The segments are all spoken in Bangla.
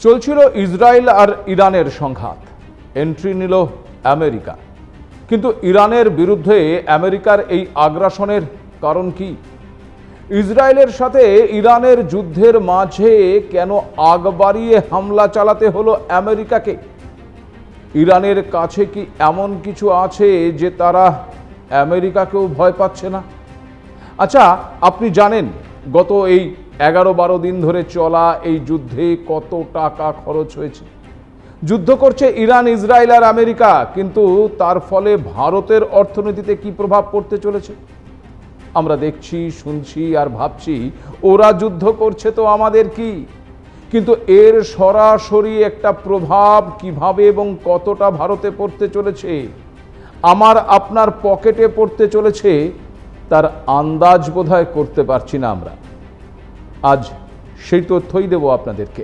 চলছিল ইসরায়েল আর ইরানের সংঘাত। এন্ট্রি নিল আমেরিকা। কিন্তু ইরানের বিরুদ্ধে আমেরিকার এই আগ্রাসনের কারণ কি? ইসরায়েলের সাথে ইরানের যুদ্ধের মাঝে কেন আগ বাড়িয়ে হামলা চালাতে হলো আমেরিকাকে? ইরানের কাছে কি এমন কিছু আছে যে তারা আমেরিকাকেও ভয় পাচ্ছে না? আচ্ছা, আপনি জানেন গত এই 11-12 দিন ধরে চলা এই যুদ্ধে কত টাকা খরচ হয়েছে? যুদ্ধ করছে ইরান, ইসরায়েল আর আমেরিকা, কিন্তু তার ফলে ভারতের অর্থনীতিতে কি প্রভাব পড়তে চলেছে? আমরা দেখছি, শুনছি আর ভাবছি ওরা যুদ্ধ করছে তো আমাদের কি, কিন্তু এর সরাসরি একটা প্রভাব কিভাবে এবং কতটা ভারতে পড়তে চলেছে, আমার আপনার পকেটে পড়তে চলেছে, তার আন্দাজ বোধহয় করতে পারছি না আমরা। আজ সেই তথ্যই দেব আপনাদেরকে।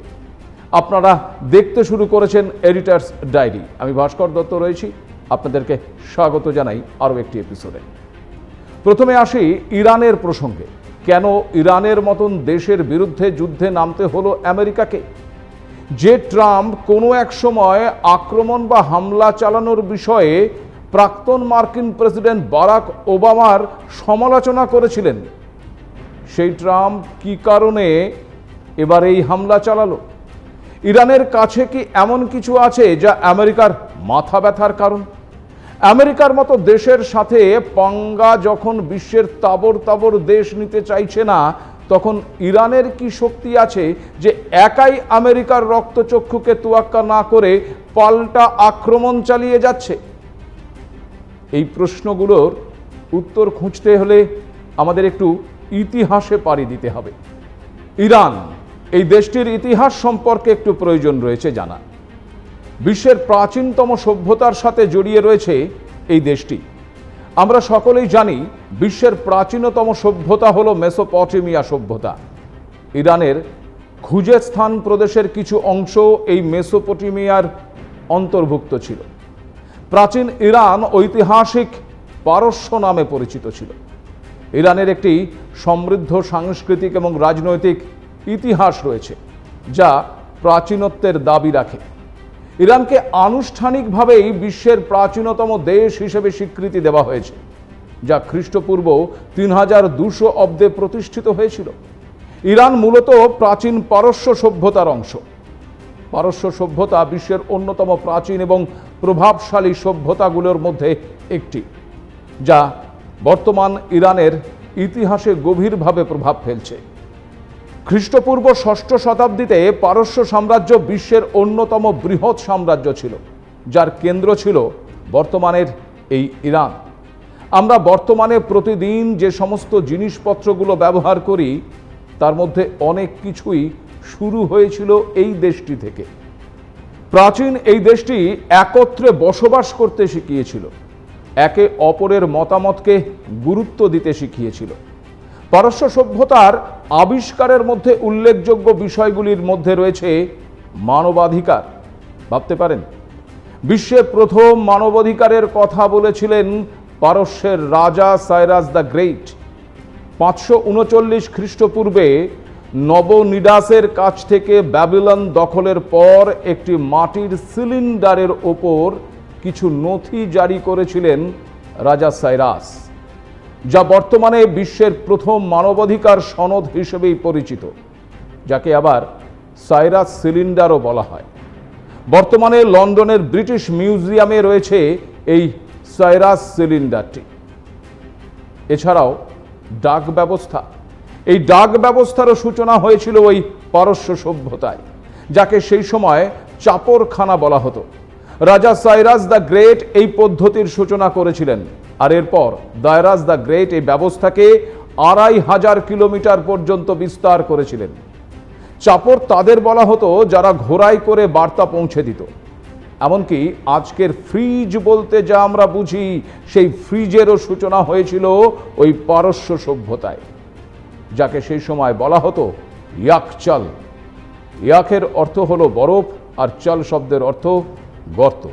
আপনারা দেখতে শুরু করেছেন এডিটার্স ডায়েরি। আমি ভাস্কর দত্ত রয়েছি, আপনাদেরকে স্বাগত জানাই আরও একটি এপিসোডে। প্রথমে আসি ইরানের প্রসঙ্গে। কেন ইরানের মতন দেশের বিরুদ্ধে যুদ্ধে নামতে হলো আমেরিকাকে? যে ট্রাম্প কোনো এক সময় আক্রমণ বা হামলা চালানোর বিষয়ে প্রাক্তন মার্কিন প্রেসিডেন্ট বারাক ওবামার সমালোচনা করেছিলেন, সেই ট্রাম্প কি কারণে এবার এই হামলা চালালো? ইরানের কাছে কি এমন কিছু আছে যা আমেরিকার মাথা ব্যথার কারণ? আমেরিকার মতো দেশের সাথে পাঙ্গা যখন বিশ্বের তাবড় তাবড় দেশ নিতে চাইছে না, তখন ইরানের কি শক্তি আছে যে একাই আমেরিকার রক্তচক্ষুকে তোয়াক্কা না করে পাল্টা আক্রমণ চালিয়ে যাচ্ছে? এই প্রশ্নগুলোর উত্তর খুঁজতে হলে আমাদের একটু ইতিহাসে পাড়ি দিতে হবে। ইরান, এই দেশটির ইতিহাস সম্পর্কে একটু প্রয়োজন রয়েছে জানা। বিশ্বের প্রাচীনতম সভ্যতার সাথে জড়িয়ে রয়েছে এই দেশটি। আমরা সকলেই জানি বিশ্বের প্রাচীনতম সভ্যতা হলো মেসোপটেমিয়া সভ্যতা। ইরানের খুজেস্তান প্রদেশের কিছু অংশ এই মেসোপটেমিয়ার অন্তর্ভুক্ত ছিল। প্রাচীন ইরান ঐতিহাসিক পারস্য নামে পরিচিত ছিল। ইরানের একটি সমৃদ্ধ সাংস্কৃতিক এবং রাজনৈতিক ইতিহাস রয়েছে যা প্রাচীনত্বের দাবি রাখে। ইরানকে আনুষ্ঠানিকভাবেই বিশ্বের প্রাচীনতম দেশ হিসেবে স্বীকৃতি দেওয়া হয়েছে, যা খ্রিস্টপূর্ব 3200 অব্দে প্রতিষ্ঠিত হয়েছিল। ইরান মূলত প্রাচীন পারস্য সভ্যতার অংশ। পারস্য সভ্যতা বিশ্বের অন্যতম প্রাচীন এবং প্রভাবশালী সভ্যতাগুলোর মধ্যে একটি, যা বর্তমান ইরানের ইতিহাসে গভীরভাবে প্রভাব ফেলছে। খ্রিস্টপূর্ব 6ষ্ঠ শতাব্দীতে পারস্য সাম্রাজ্য বিশ্বের অন্যতম বৃহৎ সাম্রাজ্য ছিল, যার কেন্দ্র ছিল বর্তমানের এই ইরান। আমরা বর্তমানে প্রতিদিন যে সমস্ত জিনিসপত্রগুলো ব্যবহার করি, তার মধ্যে অনেক কিছুই শুরু হয়েছিল এই দেশটি থেকে। প্রাচীন এই দেশটি একত্রে বসবাস করতে শিখিয়েছিল, একে অপরের মতামতকে গুরুত্ব দিতে শিখিয়েছিল। পারস্য সভ্যতার আবিষ্কারের মধ্যে উল্লেখযোগ্য বিষয়গুলির মধ্যে রয়েছে মানবাধিকার। ভাবতে পারেন, বিশ্বে প্রথম মানবাধিকারের কথা বলেছিলেন পারস্যের রাজা সাইরাস দ্য গ্রেট। 539 খ্রিস্টপূর্বে নবনিডাসের কাছ থেকে ব্যাবিলন দখলের পর একটি মাটির সিলিন্ডারের ওপর কিছু নথি জারি করেছিলেন রাজা সাইরাস, যা বর্তমানে বিশ্বের প্রথম মানবাধিকার সনদ হিসেবেই পরিচিত, যাকে আবার সাইরাস সিলিন্ডারও বলা হয়। বর্তমানে লন্ডনের ব্রিটিশ মিউজিয়ামে রয়েছে এই সাইরাস সিলিন্ডারটি। এছাড়াও ডাক ব্যবস্থা, এই ডাক ব্যবস্থারও সূচনা হয়েছিল ওই পারস্য সভ্যতায়, যাকে সেই সময় চাপরখানা বলা হতো। রাজা সাইরাস দ্য গ্রেট এই পদ্ধতির সূচনা করেছিলেন, আর এরপর দায়রাস দ্য গ্রেট এই ব্যবস্থাকে 2500 কিলোমিটার পর্যন্ত বিস্তার করেছিলেন। চাপর তাদের বলা হতো যারা ঘোড়ায় করে বার্তা পৌঁছে দিত। এমনকি আজকের ফ্রিজ বলতে যা আমরা বুঝি, সেই ফ্রিজেরও সূচনা হয়েছিল ওই পারস্য সভ্যতায়, যাকে সেই সময় বলা হতো ইয়াকচাল। ইয়াকের অর্থ হলো বরফ, আর চাল শব্দের অর্থ গর্ত।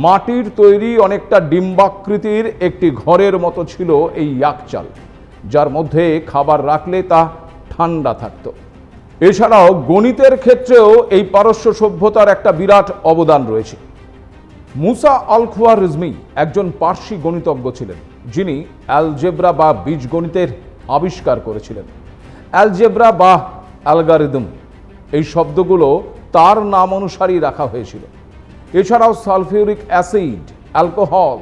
মাটির তৈরি অনেকটা ডিম্বাকৃতির একটি ঘরের মতো ছিল এই ইয়াকচাল, যার মধ্যে খাবার রাখলে তা ঠান্ডা থাকত। এছাড়াও গণিতের ক্ষেত্রেও এই পারস্য সভ্যতার একটা বিরাট অবদান রয়েছে। মুসা আল খোয়ারিজমি একজন পার্সি গণিতজ্ঞ ছিলেন, যিনি অ্যালজেব্রা বা বীজগণিতের আবিষ্কার করেছিলেন। অ্যালজেব্রা বা অ্যালগরিদম এই শব্দগুলো তার নাম অনুসারেই রাখা হয়েছিল। এছাড়াও সালফিউরিক অ্যাসিড, অ্যালকোহল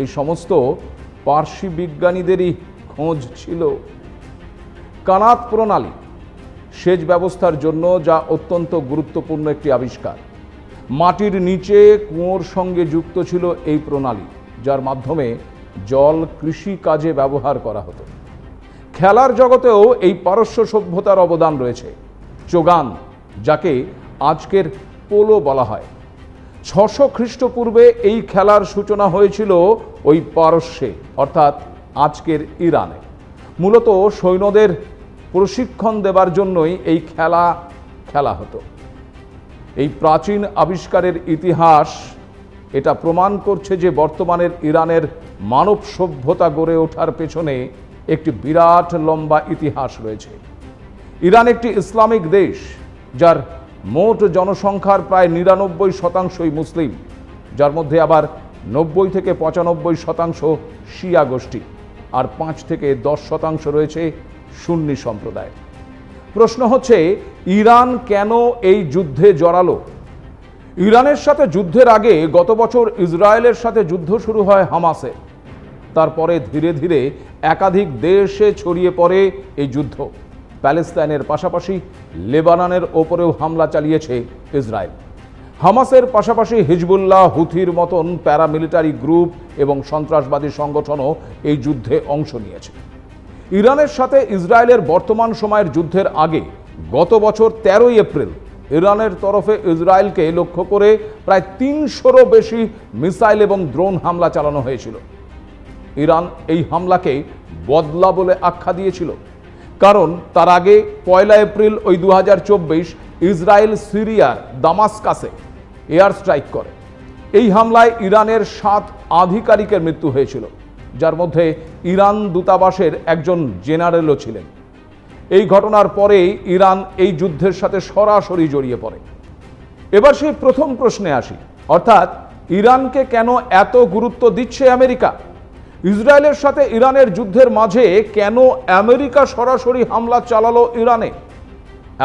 এই সমস্ত পার্সি বিজ্ঞানীদেরই খোঁজ ছিল। কানাত প্রণালী সেচ ব্যবস্থার জন্য যা অত্যন্ত গুরুত্বপূর্ণ একটি আবিষ্কার। মাটির নিচে কুয়োর সঙ্গে যুক্ত ছিল এই প্রণালী, যার মাধ্যমে জল কৃষি কাজে ব্যবহার করা হতো। খেলার জগতেও এই পারস্য সভ্যতার অবদান রয়েছে। চোগান, যাকে আজকের পোলো বলা হয়, 600 খ্রিস্টপূর্বে এই খেলার সূচনা হয়েছিল ওই পারস্যে, অর্থাৎ আজকের ইরানে। মূলত সৈন্যদের প্রশিক্ষণ দেবার জন্যই এই খেলা হতো। এই প্রাচীন আবিষ্কারের ইতিহাস এটা প্রমাণ করছে যে বর্তমানের ইরানের মানব সভ্যতা গড়ে ওঠার পেছনে একটি বিরাট লম্বা ইতিহাস রয়েছে। ইরান একটি ইসলামিক দেশ, যার মোট জনসংখ্যার প্রায় 99% মুসলিম, যার মধ্যে আবার 90 থেকে 95% শিয়া গোষ্ঠী, আর 5 থেকে 10% রয়েছে সুন্নি সম্প্রদায়। প্রশ্ন হচ্ছে, ইরান কেন এই যুদ্ধে জড়ালো? ইরানের সাথে যুদ্ধের আগে গত বছর ইসরায়েলের সাথে যুদ্ধ শুরু হয় হামাসের। তারপরে ধীরে ধীরে একাধিক দেশে ছড়িয়ে পড়ে এই যুদ্ধ। প্যালেস্তাইনের পাশাপাশি লেবাননের ওপরেও হামলা চালিয়েছে ইসরায়েল। হামাসের পাশাপাশি হিজবুল্লাহ, হুথির মতন প্যারামিলিটারি গ্রুপ এবং সন্ত্রাসবাদী সংগঠনও এই যুদ্ধে অংশ নিয়েছে। ইরানের সাথে ইসরায়েলের বর্তমান সময়ের যুদ্ধের আগে গত বছর 13 এপ্রিল ইরানের তরফে ইসরায়েলকে লক্ষ্য করে প্রায় 300-রও বেশি মিসাইল এবং ড্রোন হামলা চালানো হয়েছিল। ইরান এই হামলাকে বদলা বলে আখ্যা দিয়েছিল, কারণ তার আগে 1 এপ্রিল 2024 ইসরায়েল সিরিয়ার দামাস্কাসে এয়ার স্ট্রাইক করে। এই হামলায় ইরানের 7 আধিকারিকের মৃত্যু হয়েছিল, যার মধ্যে ইরান দূতাবাসের একজন জেনারেলও ছিলেন। এই ঘটনার পরেই ইরান এই যুদ্ধের সাথে সরাসরি জড়িয়ে পড়ে। এবার সেই প্রথম প্রশ্নে আসি, অর্থাৎ ইরানকে কেন এত গুরুত্ব দিচ্ছে আমেরিকা? ইসরায়েলের সাথে ইরানের যুদ্ধের মাঝে কেন আমেরিকা সরাসরি হামলা চালালো ইরানে?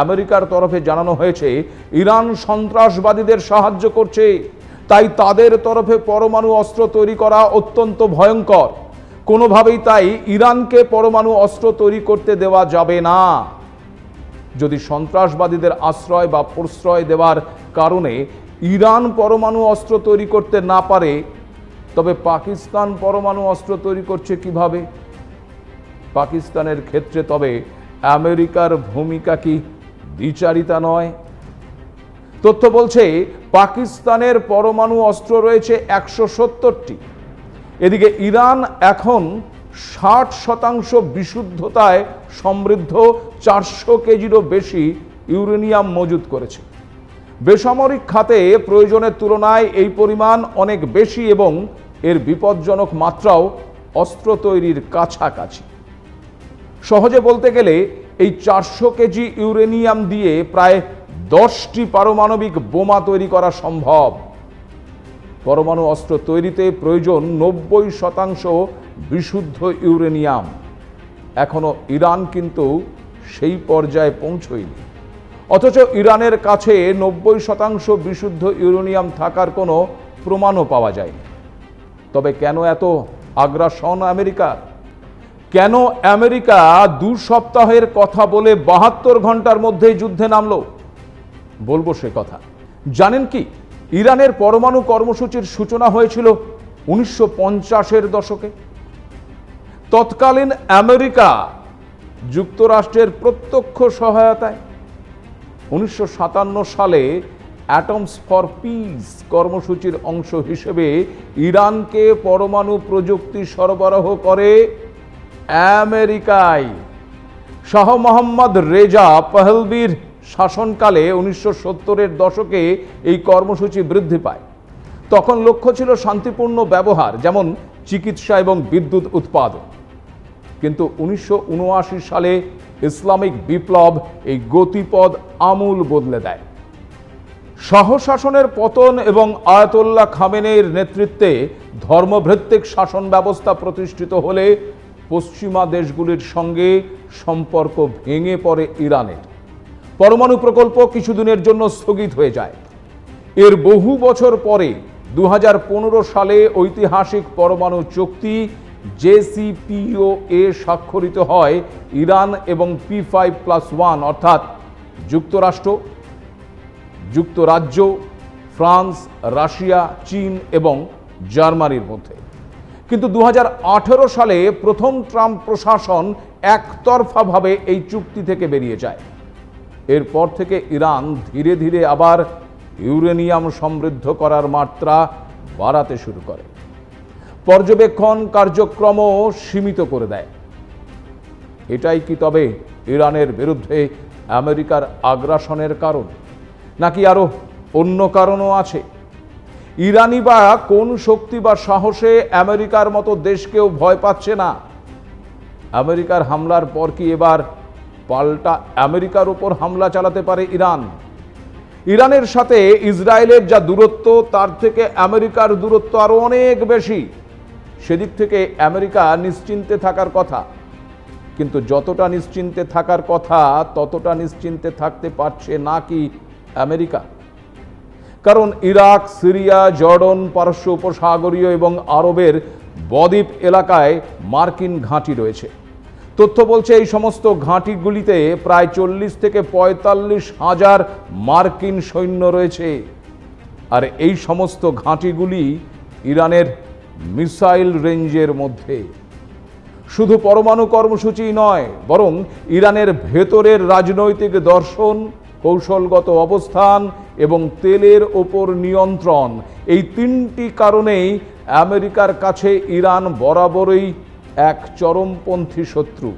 আমেরিকার তরফে জানানো হয়েছে ইরান সন্ত্রাসবাদীদের সাহায্য করছে, তাই তাদের তরফে পরমাণু অস্ত্র তৈরি করা অত্যন্ত ভয়ঙ্কর। কোনোভাবেই তাই ইরানকে পরমাণু অস্ত্র তৈরি করতে দেওয়া যাবে না। যদি সন্ত্রাসবাদীদের আশ্রয় বা প্রশ্রয় দেওয়ার কারণে ইরান পরমাণু অস্ত্র তৈরি করতে না পারে, তবে পাকিস্তান পরমাণু অস্ত্র তৈরি করছে কিভাবে? পাকিস্তানের ক্ষেত্রে তবে আমেরিকার ভূমিকা কি দ্বিচারিতা নয়? তথ্য বলছে পাকিস্তানের পরমাণু অস্ত্র রয়েছে 170টি। এদিকে ইরান এখন 60% বিশুদ্ধতায় সমৃদ্ধ 400 কেজিরও বেশি ইউরেনিয়াম মজুত করেছে। বেসামরিক খাতে প্রয়োজনের তুলনায় এই পরিমাণ অনেক বেশি এবং এর বিপজ্জনক মাত্রাও অস্ত্র তৈরির কাছাকাছি। সহজে বলতে গেলে এই 400 কেজি ইউরেনিয়াম দিয়ে প্রায় 10টি পারমাণবিক বোমা তৈরি করা সম্ভব। পরমাণু অস্ত্র তৈরিতে প্রয়োজন 90% বিশুদ্ধ ইউরেনিয়াম। এখনো ইরান কিন্তু সেই পর্যায়ে পৌঁছয়নি, অথচ ইরানের কাছে 90% বিশুদ্ধ ইউরেনিয়াম থাকার কোনো প্রমাণও পাওয়া যায়নি। তবে কেন এত আগ্রাসন আমেরিকার? কেন আমেরিকা 2 সপ্তাহের কথা বলে 72 ঘন্টার মধ্যেই যুদ্ধে নামলো? বলবো সে কথা। জানেন কি, ইরানের পরমাণু কর্মসূচির সূচনা হয়েছিল 1950-এর দশকে। তৎকালীন আমেরিকা যুক্তরাষ্ট্রের প্রত্যক্ষ সহায়তায় 1957 সালে অ্যাটমস ফর পিস কর্মসূচির অংশ হিসেবে ইরানকে পরমাণু প্রযুক্তি সরবরাহ করে আমেরিকায়। শাহ মোহাম্মদ রেজা পাহলভির শাসনকালে 1970-এর দশকে এই কর্মসূচি বৃদ্ধি পায়। তখন লক্ষ্য ছিল শান্তিপূর্ণ ব্যবহার, যেমন চিকিৎসা এবং বিদ্যুৎ উৎপাদন। কিন্তু 1979 সালে ইসলামিক বিপ্লব এই গতিপথ আমূল বদলে দেয়। শাসনের পতন এবং আয়াতুল্লাহ খামেনেইর নেতৃত্বে ধর্মভিত্তিক শাসন ব্যবস্থা প্রতিষ্ঠিত হলে পশ্চিমা দেশগুলির সঙ্গে সম্পর্ক ভেঙে পড়ে ইরানের। পরমাণু প্রকল্প কিছুদিনের জন্য স্থগিত হয়ে যায়। এর বহু বছর পরে 2015 সালে ঐতিহাসিক পরমাণু চুক্তি JCPOA স্বাক্ষরিত হয় ইরান এবং P5+1 অর্থাৎ যুক্তরাষ্ট্র, যুক্তরাজ্য, ফ্রান্স, রাশিয়া, চীন এবং জার্মানির মধ্যে। কিন্তু 2018 সালে প্রথম ট্রাম্প প্রশাসন একতরফাভাবে এই চুক্তি থেকে বেরিয়ে যায়। এরপর থেকে ইরান ধীরে ধীরে আবার ইউরেনিয়াম সমৃদ্ধ করার মাত্রা বাড়াতে শুরু করে, পর্যবেক্ষণ কার্যক্রমও সীমিত করে দেয়। এটাই কি তবে ইরানের বিরুদ্ধে আমেরিকার আগ্রাসনের কারণ, নাকি আরো অন্য কারণও আছে? ইরানি বা কোন শক্তি বা সাহসে আমেরিকার মতো দেশকেও ভয় পাচ্ছে না? আমেরিকার হামলার পর কি এবার পাল্টা আমেরিকার উপর হামলা চালাতে পারে ইরান? ইরানের সাথে ইসরায়েলের যা দূরত্ব, তার থেকে আমেরিকার দূরত্ব আরো অনেক বেশি। সেদিক থেকে আমেরিকা নিশ্চিন্তে থাকার কথা, কিন্তু যতটা নিশ্চিন্তে থাকার কথা ততটা নিশ্চিন্তে থাকতে পারছে না কি আমেরিকা? কারণ ইরাক, সিরিয়া, জর্ডন, পারস্য উপসাগরীয় এবং আরবের বদ্বীপ এলাকায় মার্কিন ঘাঁটি রয়েছে। তথ্য বলছে এই সমস্ত ঘাঁটিগুলিতে প্রায় 40 থেকে 45 হাজার মার্কিন সৈন্য রয়েছে। আর এই সমস্ত ঘাঁটিগুলি ইরানের মিসাইল রেঞ্জের মধ্যে। শুধু পরমাণু কর্মসূচি নয়, বরং ইরানের ভেতরের রাজনৈতিক দর্শন, কৌশলগত অবস্থান এবং তেলের ওপর নিয়ন্ত্রণ, এই তিনটি কারণেই আমেরিকার কাছে ইরান বরাবরই এক চরমপন্থী শত্রু।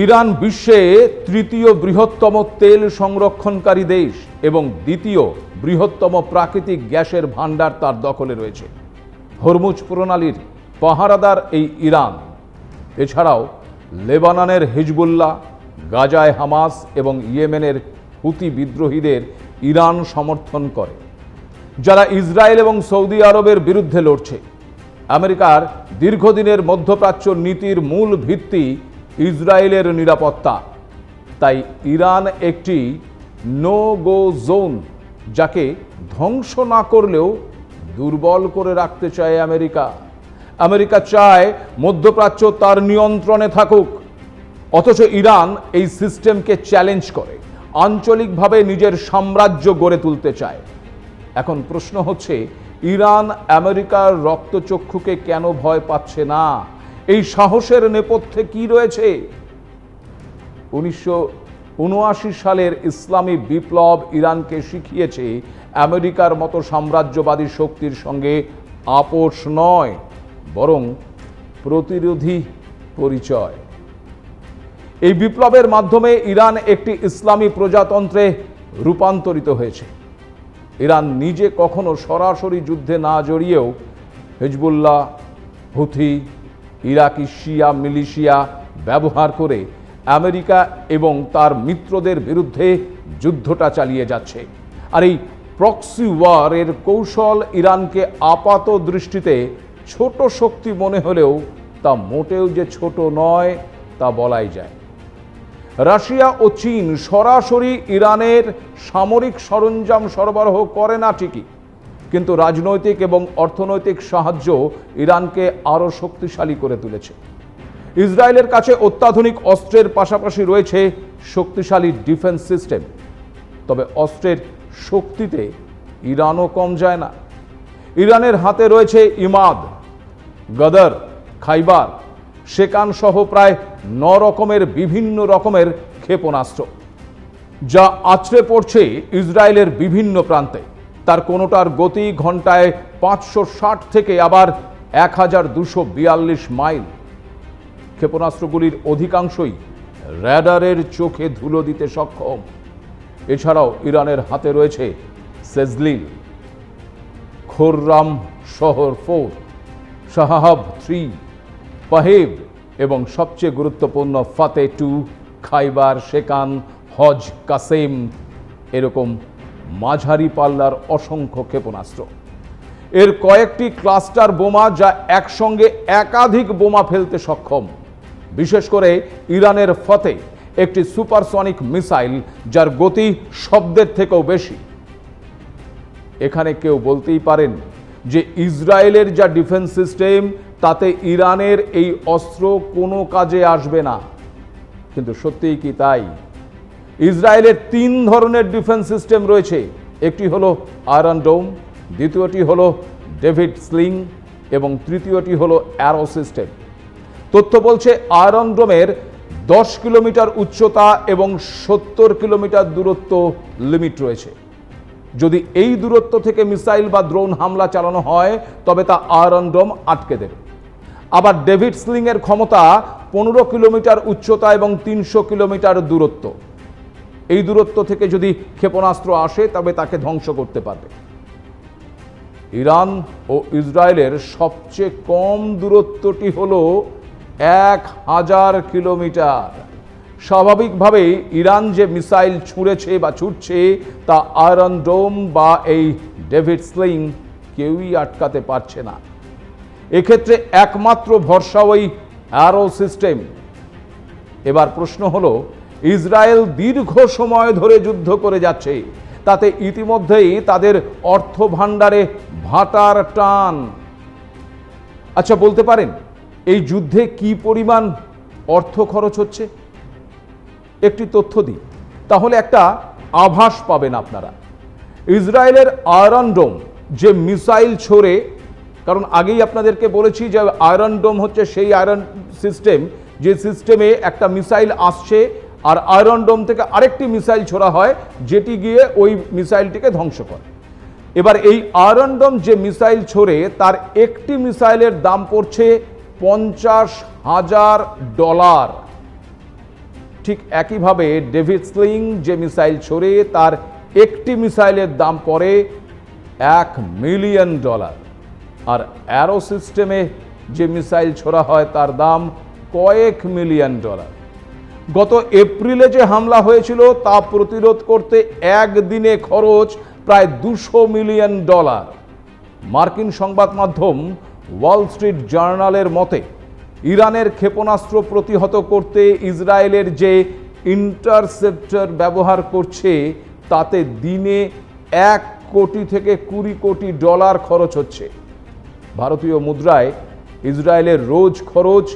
ইরান বিশ্বে তৃতীয় বৃহত্তম তেল সংরক্ষণকারী দেশ এবং দ্বিতীয় বৃহত্তম প্রাকৃতিক গ্যাসের ভাণ্ডার তার দখলে রয়েছে। হরমুজ প্রণালীর পাহারাদার এই ইরান। এছাড়াও লেবাননের হিজবুল্লাহ, গাজায় হামাস এবং ইয়েমেনের হুতি বিদ্রোহীদের ইরান সমর্থন করে, যারা ইসরায়েল এবং সৌদি আরবের বিরুদ্ধে লড়ছে। আমেরিকার দীর্ঘদিনের মধ্যপ্রাচ্য নীতির মূল ভিত্তি ইসরায়েলের নিরাপত্তা। তাই ইরান একটি নো গো জোন, যাকে ধ্বংস না করলেও দুর্বল করে রাখতে চায় আমেরিকা। আমেরিকা চায় মধ্যপ্রাচ্য তার নিয়ন্ত্রণে থাকুক, অথচ ইরান এই সিস্টেমকে চ্যালেঞ্জ করে আঞ্চলিকভাবে নিজের সাম্রাজ্য গড়ে তুলতে চায়। এখন প্রশ্ন হচ্ছে, ইরান আমেরিকার রক্তচক্ষুকে কেন ভয় পাচ্ছে না? এই সাহসের নেপথ্যে কি রয়েছে? 1979 সালের ইসলামী বিপ্লব ইরানকে শিখিয়েছে আমেরিকার মতো সাম্রাজ্যবাদী শক্তির সঙ্গে আপোষ নয়, বরং প্রতিরোধী পরিচয়। এই বিপ্লবের মাধ্যমে ইরান একটি ইসলামী প্রজাতন্ত্রে রূপান্তরিত হয়েছে। ইরান নিজে কখনো সরাসরি যুদ্ধে না জড়িয়েও হিজবুল্লাহ, হুথি, ইরাকি শিয়া মিলিশিয়া ব্যবহার করে আমেরিকা এবং তার মিত্রদের বিরুদ্ধে যুদ্ধটা চালিয়ে যাচ্ছে। আর এই প্রক্সি ওয়ারের কৌশল ইরানকে আপাত দৃষ্টিতে ছোট শক্তি মনে হলেও তা মোটেও যে ছোট নয় তা বলাই যায়। রাশিয়া ও চীন সরাসরি ইরানের সামরিক সরঞ্জাম সরবরাহ করে না ঠিকই, কিন্তু রাজনৈতিক এবং অর্থনৈতিক সাহায্য ইরানকে আরও শক্তিশালী করে তুলেছে। ইসরায়েলের কাছে অত্যাধুনিক অস্ত্রের পাশাপাশি রয়েছে শক্তিশালী ডিফেন্স সিস্টেম। তবে অস্ত্রের শক্তিতে ইরানও কম যায় না। ইরানের হাতে রয়েছে ইমাদ, গদর, খাইবার, শেকান সহ প্রায় 9 রকমের বিভিন্ন রকমের ক্ষেপণাস্ত্র, যা আছড়ে পড়ছে ইসরায়েলের বিভিন্ন প্রান্তে। তার কোনোটার গতি ঘন্টায় 560 থেকে আবার 1242 মাইল। ক্ষেপণাস্ত্রগুলির অধিকাংশই র্যাডারের চোখে ধুলো দিতে সক্ষম। এছাড়াও ইরানের হাতে রয়েছে সেজলিল, খোররাম শহর 4, শাহাব 3, পাহেব, এবং সবচেয়ে গুরুত্বপূর্ণ ফাতে 2, খাইবার, শেকান, হজ কাসেম, এরকম মাঝারি পাল্লার অসংখ্য ক্ষেপণাস্ত্র। এর কয়েকটি ক্লাস্টার বোমা যা একসঙ্গে একাধিক বোমা ফেলতে সক্ষম। বিশেষ করে ইরানের ফাতে একটি সুপারসনিক মিসাইল যার গতি শব্দের থেকেও বেশি। এখানে কেউ বলতেই পারেন যে ইসরায়েলের যা ডিফেন্স সিস্টেম তাতে ইরানের এই অস্ত্র কোনো কাজে আসবে না, কিন্তু সত্যিই কি তাই? ইসরায়েলের 3 ধরনের ডিফেন্স সিস্টেম রয়েছে। একটি হলো আয়রন ডোম, দ্বিতীয়টি হলো ডেভিড স্লিং এবং তৃতীয়টি হলো অ্যারো সিস্টেম। তথ্য বলছে আয়রন ডোমের 10 কিলোমিটার উচ্চতা এবং 70 কিলোমিটার দূরত্ব লিমিট রয়েছে। যদি এই দূরত্ব থেকে মিসাইল বা ড্রোন হামলা চালানো হয় তবে তা আয়রন ডোম আটকে দেবে। আবার ডেভিড স্লিং এর ক্ষমতা 15 কিলোমিটার উচ্চতা এবং 300 কিলোমিটার দূরত্ব। এই দূরত্ব থেকে যদি ক্ষেপণাস্ত্র আসে তবে তাকে ধ্বংস করতে পারবে। ইরান ও ইসরায়েলের সবচেয়ে কম দূরত্বটি হলো 1000 কিলোমিটার। স্বাভাবিকভাবেই ইরান যে মিসাইল ছুঁড়েছে বা ছুটছে তা আয়রন ডোম বা এই ডেভিড স্লিং কেউই আটকাতে পারছে না। এক্ষেত্রে একমাত্র ভরসা ওই অ্যারো সিস্টেম। এবার প্রশ্ন হলো, ইসরায়েল দীর্ঘ সময় ধরে যুদ্ধ করে যাচ্ছে, তাতে ইতিমধ্যেই তাদের অর্থ ভাণ্ডারে ভাটার টান। আচ্ছা, বলতে পারেন এই যুদ্ধে কি পরিমাণ অর্থ খরচ হচ্ছে? একটি তথ্য দিই, তাহলে একটা আভাস পাবেন আপনারা। ইসরায়েলের আয়রন ডোম যে মিসাইল ছোড়ে, কারণ আগেই আপনাদেরকে বলেছি যে আয়রন ডোম হচ্ছে সেই আয়রন সিস্টেম যে সিস্টেমে একটা মিসাইল আসছে আর আয়রন ডোম থেকে আরেকটি মিসাইল ছোড়া হয় যেটি গিয়ে ওই মিসাইলটিকে ধ্বংস করে। এবার এই আয়রন ডোম যে মিসাইল ছোড়ে তার একটি মিসাইলের দাম পড়ছে $50,000। ঠিক একইভাবে ডেভিড স্লিং যে মিসাইল ছোড়ে তার একটি মিসাইলের দাম পড়ে $1 মিলিয়ন। আর অ্যারো সিস্টেমে যে মিসাইল ছোড়া হয় তার দাম কয়েক মিলিয়ন ডলার। গত এপ্রিলে যে হামলা হয়েছিল তা প্রতিরোধ করতে একদিনে খরচ প্রায় $200 মিলিয়ন। মার্কিন সংবাদ মাধ্যম ওয়াল স্ট্রিট জার্নালের মতে ইরানের ক্ষেপণাস্ত্র প্রতিহত করতে ইসরায়েলের যে ইন্টারসেপ্টর ব্যবহার করছে তাতে দিনে $1 কোটি থেকে $20 কোটি খরচ হচ্ছে। ভারতীয় মুদ্রায় ইসরায়েলের রোজ খরচ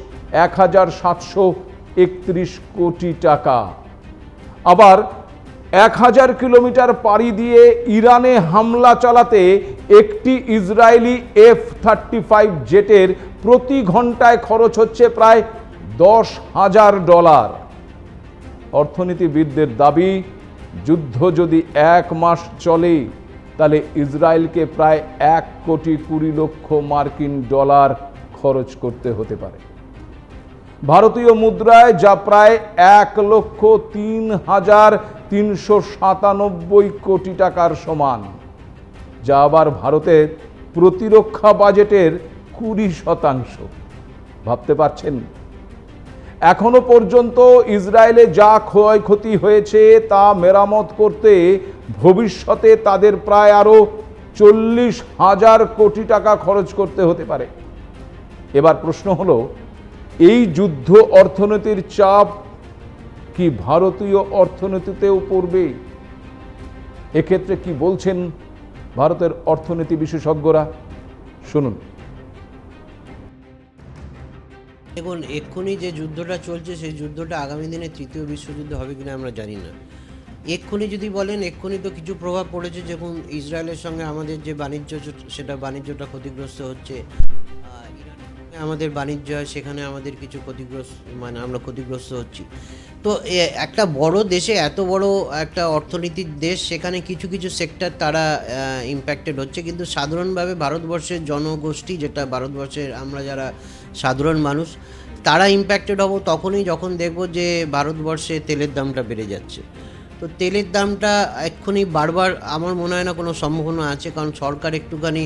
1731 কোটি টাকা। আবার 1000 কিলোমিটার পাড়ি দিয়ে ইরানে হামলা চালাতে একটি ইসরায়েলি F-35 জেটের প্রতি ঘন্টায় খরচ হচ্ছে প্রায় $10,000। অর্থনীতিবিদদের দাবি, যুদ্ধ যদি 1 মাস চলে তাহলে ইসরায়েলকে প্রায় $1 কোটি 20 লক্ষ মার্কিন ডলার খরচ করতে হতে পারে। ভারতীয় মুদ্রায় যা প্রায় 1,03,397 কোটি টাকার সমান, যা আবার ভারতের প্রতিরক্ষা বাজেটের 20%। ভাবতে পারছেন? এখনো পর্যন্ত ইসরায়েলে যা ক্ষয়ক্ষতি হয়েছে তা মেরামত করতে ভবিষ্যতে তাদের প্রায় আরো 40,000 কোটি টাকা খরচ করতে হতে পারে। এবার প্রশ্ন হলো, এই যুদ্ধ অর্থনীতির চাপ কি ভারতীয় অর্থনীতিতেও পড়বে? এক্ষেত্রে কি বলছেন ভারতের অর্থনীতি বিশেষজ্ঞরা? শুনুন। দেখুন, এক্ষুনি যে যুদ্ধটা চলছে সেই যুদ্ধটা আগামী দিনে তৃতীয় বিশ্বযুদ্ধ হবে কিনা আমরা জানি না। এক্ষুনি যদি বলেন, এক্ষুনি তো কিছু প্রভাব পড়েছে। যেমন ইসরায়েলের সঙ্গে আমাদের যে বাণিজ্য, সেটা বাণিজ্যটা ক্ষতিগ্রস্ত হচ্ছে। আমাদের বাণিজ্য হয়, সেখানে আমাদের কিছু ক্ষতিগ্রস্ত, মানে আমরা ক্ষতিগ্রস্ত হচ্ছি। তো একটা বড় দেশে, এত বড় একটা অর্থনীতির দেশ, সেখানে কিছু কিছু সেক্টর তারা ইম্প্যাক্টেড হচ্ছে। কিন্তু সাধারণভাবে ভারতবর্ষের জনগোষ্ঠী, যেটা ভারতবর্ষের আমরা যারা সাধারণ মানুষ, তারা ইম্প্যাক্টেড হব তখনই যখন দেখব যে ভারতবর্ষে তেলের দামটা বেড়ে যাচ্ছে। তো তেলের দামটা এক্ষুনি বারবার আমার মনে হয় না কোনো সম্ভাবনা আছে, কারণ সরকার একটুখানি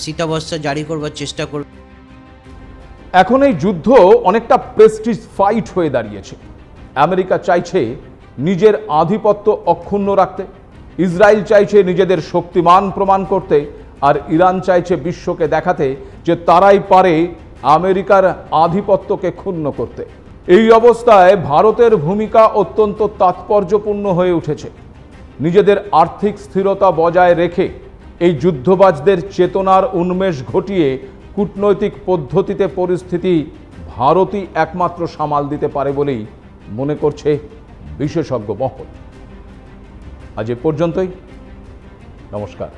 স্থিতাবস্থা জারি করবার চেষ্টা করবে। এখন এই যুদ্ধ অনেকটা প্রেস্টিজ ফাইট হয়ে দাঁড়িয়েছে। আমেরিকা চাইছে নিজের আধিপত্য অক্ষুণ্ণ রাখতে, ইসরায়েল চাইছে নিজেদের শক্তিমান প্রমাণ করতে, আর ইরান চাইছে বিশ্বকে দেখাতে যে তারাই পারে আমেরিকার আধিপত্যকে ক্ষুণ্ণ করতে। এই অবস্থায় ভারতের ভূমিকা অত্যন্ত তাৎপর্যপূর্ণ হয়ে উঠেছে। নিজেদের আর্থিক স্থিরতা বজায় রেখে এই যুদ্ধবাজদের চেতনার উন্মেষ ঘটিয়ে কূটনৈতিক পদ্ধতিতে পরিস্থিতি ভারতই একমাত্র সামাল দিতে পারে বলেই মনে করছে বিশেষজ্ঞ মহল। আজ এ পর্যন্তই। নমস্কার।